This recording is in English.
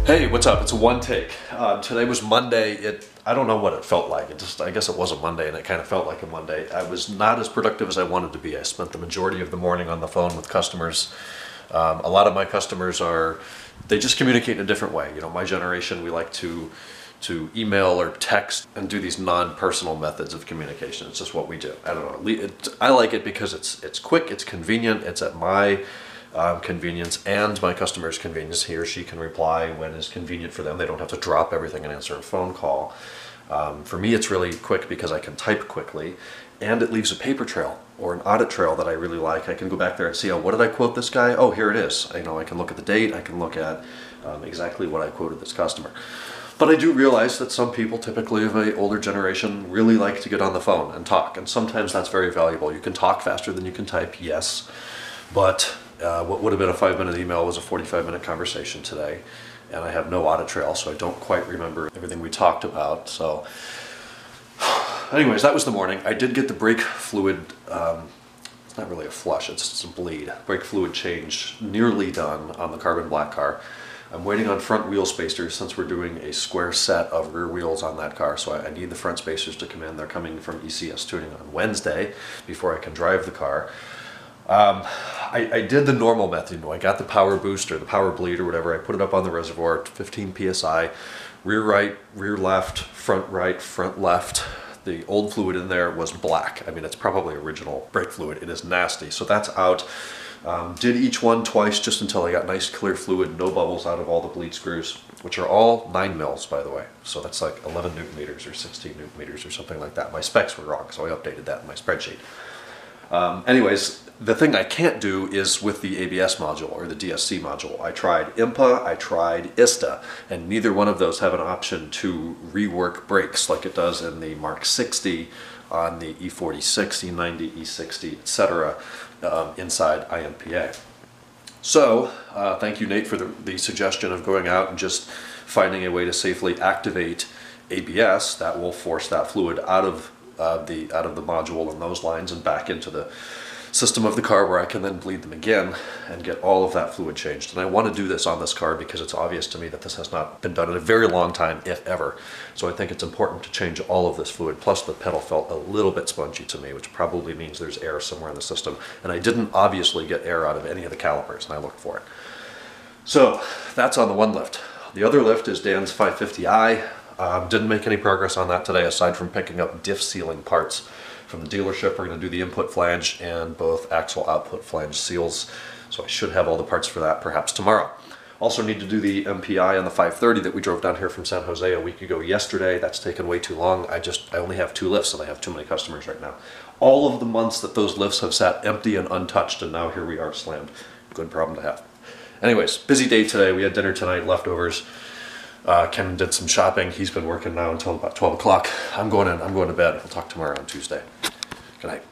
Hey, what's up? It's a one take. Today was Monday. I don't know what it felt like. I guess it was a Monday and it kind of felt like a Monday. I was not as productive as I wanted to be. I spent the majority of the morning on the phone with customers. A lot of my customers they just communicate in a different way. You know, my generation, we like to email or text and do these non-personal methods of communication. It's just what we do. I don't know. I like it because it's quick, it's convenient, it's at my convenience and my customer's convenience. He or she can reply when it's convenient for them. They don't have to drop everything and answer a phone call. For me, it's really quick because I can type quickly, and it leaves a paper trail or an audit trail that I really like. I can go back there and see, oh, what did I quote this guy? Oh, here it is. I can look at the date. I can look at exactly what I quoted this customer. But I do realize that some people, typically of an older generation, really like to get on the phone and talk, and sometimes that's very valuable. You can talk faster than you can type, yes, but what would have been a 5-minute email was a 45-minute conversation today, and I have no audit trail, so I don't quite remember everything we talked about. So anyways, that was the morning. I did get the brake fluid, it's not really a flush, it's a bleed. Brake fluid change nearly done on the carbon black car. I'm waiting on front wheel spacers since we're doing a square set of rear wheels on that car, so I need the front spacers to come in. They're coming from ECS Tuning on Wednesday before I can drive the car. I did the normal method. I got the power booster, the power bleed or whatever. I put it up on the reservoir at 15 psi, rear right, rear left, front right, front left. The old fluid in there was black. I mean, it's probably original brake fluid. It is nasty, so that's out. Did each one twice just until I got nice clear fluid, no bubbles out of all the bleed screws, which are all 9 mils, by the way. So that's like 11 newton meters or 16 newton meters or something like that. My specs were wrong, so I updated that in my spreadsheet. Anyways, the thing I can't do is with the ABS module or the DSC module. I tried IMPA, I tried ISTA, and neither one of those have an option to rework brakes like it does in the Mark 60 on the E46, E90, E60, etc. Inside IMPA. So, thank you, Nate, for the suggestion of going out and just finding a way to safely activate ABS that will force that fluid out of the module and those lines and back into the system of the car, where I can then bleed them again and get all of that fluid changed. And I want to do this on this car because it's obvious to me that this has not been done in a very long time, if ever. So I think it's important to change all of this fluid. Plus the pedal felt a little bit spongy to me, which probably means there's air somewhere in the system. And I didn't obviously get air out of any of the calipers, and I looked for it. So that's on the one lift. The other lift is Dan's 550i. Didn't make any progress on that today, aside from picking up diff sealing parts from the dealership. We're going to do the input flange and both axle output flange seals, so I should have all the parts for that perhaps tomorrow. Also need to do the MPI on the 530 that we drove down here from San Jose a week ago yesterday. That's taken way too long. I only have 2 lifts and I have too many customers right now. All of the months that those lifts have sat empty and untouched, and now here we are slammed. Good problem to have. Anyways, busy day today. We had dinner tonight, leftovers. Ken did some shopping. He's been working now until about 12 o'clock. I'm going to bed. We'll talk tomorrow on Tuesday. Good night.